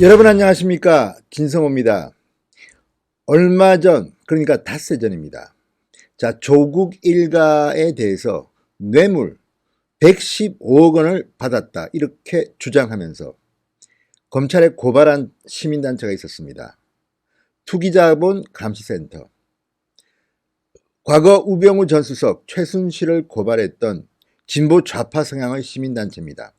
여러분 안녕하십니까, 진성호입니다. 얼마 전, 그러니까 닷새 전입니다. 자, 조국 일가에 대해서 뇌물 115억 원을 받았다, 이렇게 주장하면서 검찰에 고발한 시민단체가 있었습니다. 투기자본 감시센터. 과거 우병우 전 수석, 최순실을 고발했던 진보 좌파 성향의 시민단체입니다.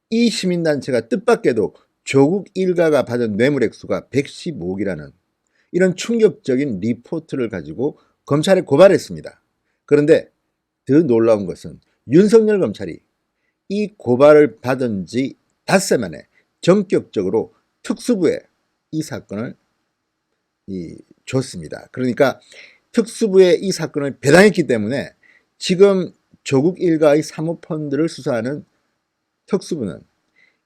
이 시민단체가 뜻밖에도 조국 일가가 받은 뇌물 액수가 115억이라는 이런 충격적인 리포트를 가지고 검찰에 고발했습니다. 그런데 더 놀라운 것은 윤석열 검찰이 이 고발을 받은 지 닷새 만에 전격적으로 특수부에 이 사건을 줬습니다. 그러니까 특수부에 이 사건을 배당했기 때문에 지금 조국 일가의 사모펀드를 수사하는 특수부는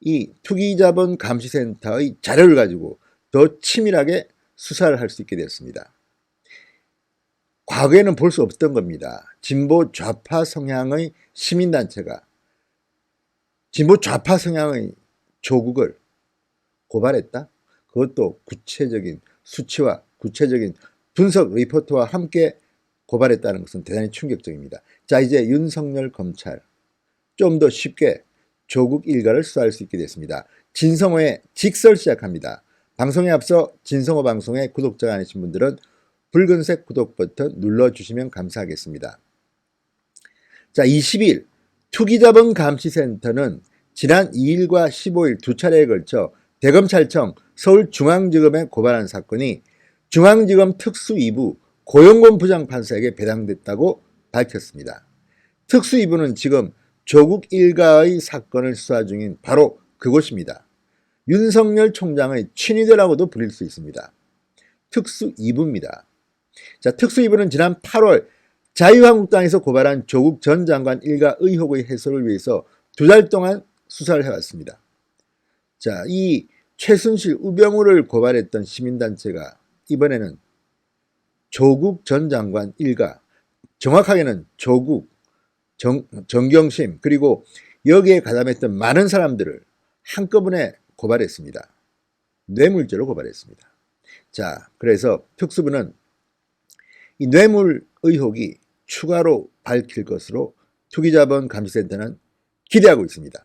이 투기자본 감시센터의 자료를 가지고 더 치밀하게 수사를 할 수 있게 됐습니다. 과거에는 볼 수 없던 겁니다. 진보 좌파 성향의 시민단체가 진보 좌파 성향의 조국을 고발했다? 그것도 구체적인 수치와 구체적인 분석 리포트와 함께 고발했다는 것은 대단히 충격적입니다. 자, 이제 윤석열 검찰 좀 더 쉽게 조국 일가를 수사할 수 있게 됐습니다. 진성호의 직설 시작합니다. 방송에 앞서 진성호 방송의 구독자가 아니신 분들은 붉은색 구독 버튼 눌러주시면 감사하겠습니다. 자, 20일 투기자본 감시센터는 지난 2일과 15일 두 차례에 걸쳐 대검찰청 서울중앙지검에 고발한 사건이 중앙지검 특수 2부 고영곤 부장판사에게 배당됐다고 밝혔습니다. 특수 2부는 지금 조국 일가의 사건을 수사 중인 바로 그곳입니다. 윤석열 총장의 친위대라고도 불릴 수 있습니다. 특수 2부입니다. 자, 특수 2부는 지난 8월 자유한국당에서 고발한 조국 전 장관 일가 의혹의 해소를 위해서 2달 동안 수사를 해왔습니다. 자, 이 최순실, 우병우를 고발했던 시민단체가 이번에는 조국 전 장관 일가, 정확하게는 조국, 정경심, 그리고 여기에 가담했던 많은 사람들을 한꺼번에 고발했습니다. 뇌물죄로 고발했습니다. 자, 그래서 특수부는 이 뇌물 의혹이 추가로 밝힐 것으로 투기자본 감시센터는 기대하고 있습니다.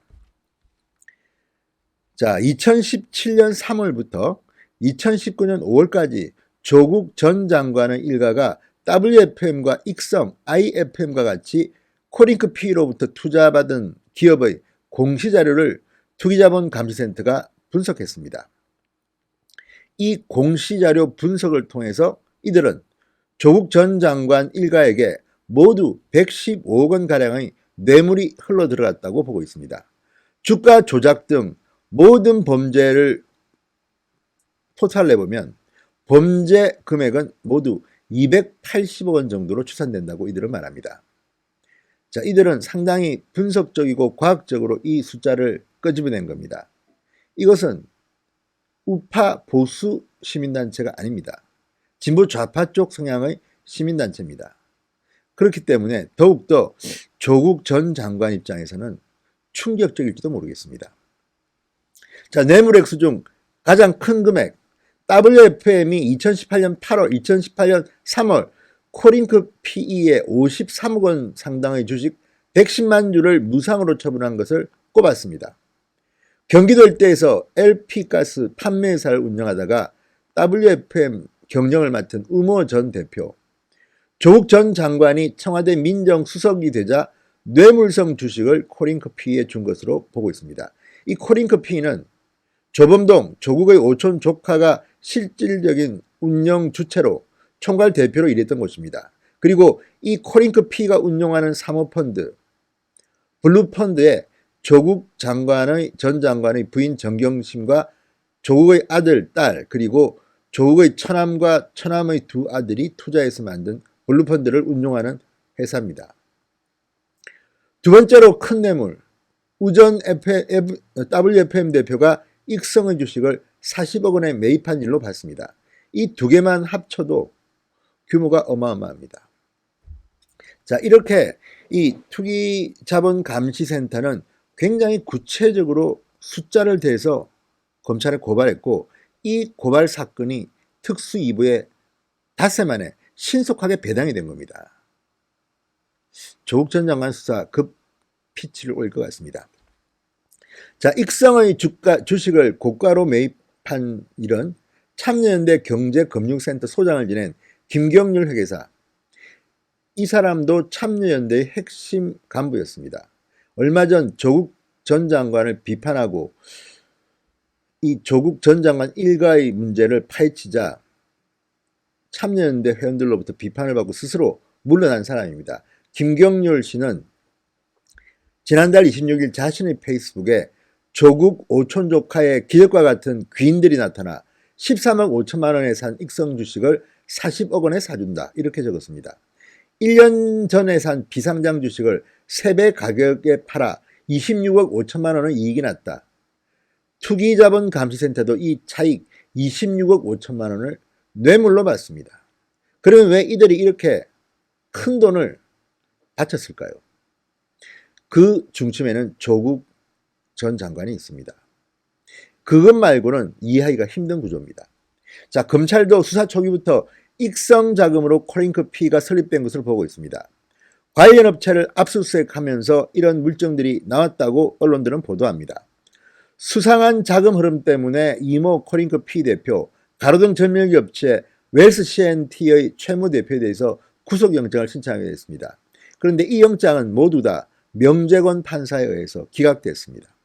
자, 2017년 3월부터 2019년 5월까지 조국 전 장관의 일가가 WFM과 익성, IFM과 같이 코링크 P로부터 투자받은 기업의 공시자료를 투기자본 감시센터가 분석했습니다. 이 공시자료 분석을 통해서 이들은 조국 전 장관 일가에게 모두 115억 원가량의 뇌물이 흘러들어갔다고 보고 있습니다. 주가 조작 등 모든 범죄를 토탈내보면 범죄 금액은 모두 280억 원 정도로 추산된다고 이들은 말합니다. 자, 이들은 상당히 분석적이고 과학적으로 이 숫자를 끄집어낸 겁니다. 이것은 우파 보수 시민단체가 아닙니다. 진보 좌파 쪽 성향의 시민단체입니다. 그렇기 때문에 더욱더 조국 전 장관 입장에서는 충격적일지도 모르겠습니다. 자, 뇌물 액수 중 가장 큰 금액, WFM이 2018년 8월, 2018년 3월 코링크 PE의 53억 원 상당의 주식 110만 주를 무상으로 처분한 것을 꼽았습니다. 경기도 일대에서 LP가스 판매회사를 운영하다가 WFM 경영을 맡은 우모 전 대표, 조국 전 장관이 청와대 민정수석이 되자 뇌물성 주식을 코링크 PE에 준 것으로 보고 있습니다. 이 코링크 PE는 조범동, 조국의 오촌 조카가 실질적인 운영 주체로 총괄 대표로 일했던 곳입니다. 그리고 이 코링크 P가 운용하는 사모펀드, 블루펀드에 조국 전 장관의 부인 정경심과 조국의 아들, 딸, 그리고 조국의 처남과 처남의 두 아들이 투자해서 만든 블루펀드를 운용하는 회사입니다. 두 번째로 큰 뇌물, 우전 WFM 대표가 익성의 주식을 40억 원에 매입한 일로 봤습니다. 이 두 개만 합쳐도 규모가 어마어마합니다. 자, 이렇게 이 투기자본감시센터는 굉장히 구체적으로 숫자를 대서 검찰에 고발했고 이 고발 사건이 특수 2부에 닷새 만에 신속하게 배당이 된 겁니다. 조국 전 장관 수사 급 피치를 올릴 것 같습니다. 자, 익성의 주식을 고가로 매입한 일은 참여연대 경제금융센터 소장을 지낸 김경률 회계사. 이 사람도 참여연대의 핵심 간부였습니다. 얼마 전 조국 전 장관을 비판하고 이 조국 전 장관 일가의 문제를 파헤치자 참여연대 회원들로부터 비판을 받고 스스로 물러난 사람입니다. 김경률 씨는 지난달 26일 자신의 페이스북에 조국 오촌 조카의 기적과 같은 귀인들이 나타나 13억 5천만 원에 산 익성 주식을 40억 원에 사준다 이렇게 적었습니다. 1년 전에 산 비상장 주식을 3배 가격에 팔아 26억 5천만 원의 이익이 났다. 투기자본감시센터도 이 차익 26억 5천만 원을 뇌물로 받습니다. 그러면 왜 이들이 이렇게 큰 돈을 바쳤을까요? 그 중심에는 조국 전 장관이 있습니다. 그것 말고는 이해하기가 힘든 구조입니다. 자, 검찰도 수사 초기부터 익성 자금으로 코링크 P가 설립된 것으로 보고 있습니다. 관련 업체를 압수수색하면서 이런 물증들이 나왔다고 언론들은 보도합니다. 수상한 자금 흐름 때문에 이모 코링크 P 대표, 가로등 전멸기 업체 웰스 C&T의 최모 대표에 대해서 구속영장을 신청하게 됐습니다. 그런데 이 영장은 모두 다 명재권 판사에 의해서 기각됐습니다.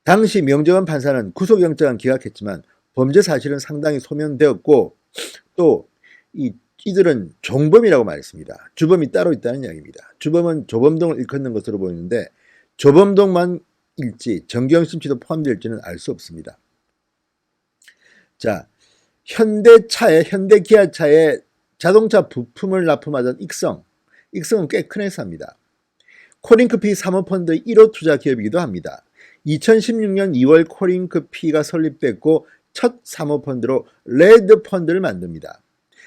당시 명재권 판사는 구속영장은 기각했지만 범죄 사실은 상당히 소명되었고 또 이들은 종범이라고 말했습니다. 주범이 따로 있다는 이야기입니다. 주범은 조범동을 일컫는 것으로 보이는데 조범동만 일지 정경심 씨도 포함될지는 알 수 없습니다. 자, 현대기아차에 자동차 부품을 납품하던 익성은 꽤 큰 회사입니다. 코링크피 사모펀드의 1호 투자 기업이기도 합니다. 2016년 2월 코링크피가 설립됐고 첫 사모펀드로 레드펀드를 만듭니다.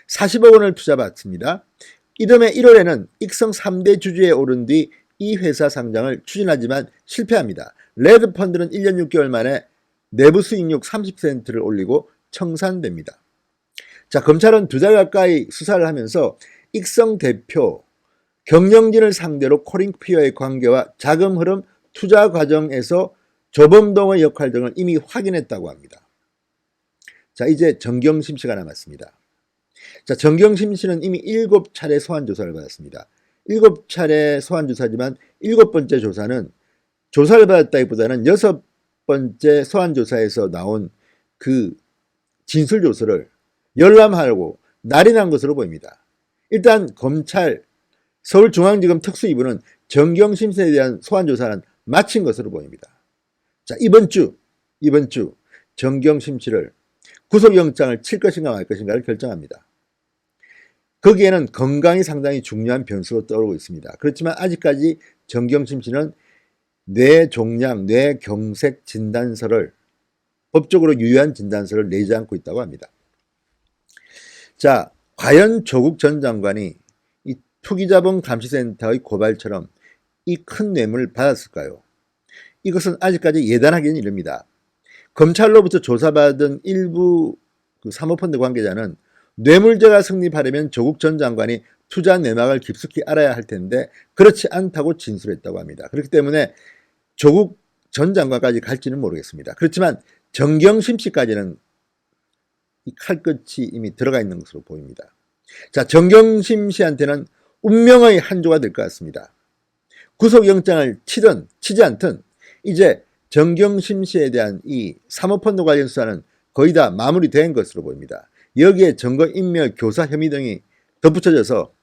40억 원을 투자받습니다. 이듬해 1월에는 익성 3대 주주에 오른 뒤 이 회사 상장을 추진하지만 실패합니다. 레드펀드는 1년 6개월 만에 내부 수익률 30%를 올리고 청산됩니다. 자, 검찰은 2달 가까이 수사를 하면서 익성 대표 경영진을 상대로 코링크피와의 관계와 자금 흐름, 투자 과정에서 조범동의 역할 등을 이미 확인했다고 합니다. 자, 이제 정경심 씨가 남았습니다. 자, 정경심 씨는 이미 7차례 소환조사를 받았습니다. 7차례 소환조사지만 7번째 조사는 조사를 받았다기보다는 6번째 소환조사에서 나온 그 진술조서를 열람하고 날이 난 것으로 보입니다. 일단 검찰 서울중앙지검 특수2부는 정경심 씨에 대한 소환조사는 마친 것으로 보입니다. 자, 이번 주 정경심 씨를 구속영장을 칠 것인가 말 것인가를 결정합니다. 거기에는 건강이 상당히 중요한 변수로 떠오르고 있습니다. 그렇지만 아직까지 정경심 씨는 뇌종양, 뇌경색 진단서를 법적으로 유효한 진단서를 내지 않고 있다고 합니다. 자, 과연 조국 전 장관이 이 투기자본감시센터의 고발처럼 이 큰 뇌물을 받았을까요? 이것은 아직까지 예단하기는 이릅니다. 검찰로부터 조사받은 일부 사모펀드 관계자는 뇌물죄가 성립하려면 조국 전 장관이 투자 내막을 깊숙이 알아야 할 텐데 그렇지 않다고 진술했다고 합니다. 그렇기 때문에 조국 전 장관까지 갈지는 모르겠습니다. 그렇지만 정경심 씨까지는 이 칼끝이 이미 들어가 있는 것으로 보입니다. 자, 정경심 씨한테는 운명의 한 조가 될 것 같습니다. 구속영장을 치든 치지 않든 이제 정경심 씨에 대한 이 사모펀드 관련 수사는 거의 다 마무리된 것으로 보입니다. 여기에 증거인멸, 교사 혐의 등이 덧붙여져서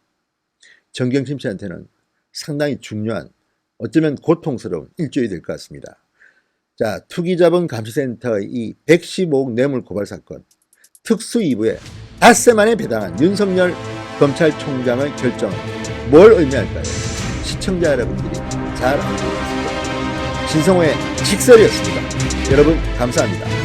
정경심 씨한테는 상당히 중요한, 어쩌면 고통스러운 일주일이 될 것 같습니다. 자, 투기자본감시센터의 이 115억 뇌물 고발 사건 특수2부에 닷새 만에 배당한 윤석열 검찰총장의 결정은 뭘 의미할까요? 시청자 여러분들이 잘 알고 계십니다. 신성호의 직설이었습니다. 여러분 감사합니다.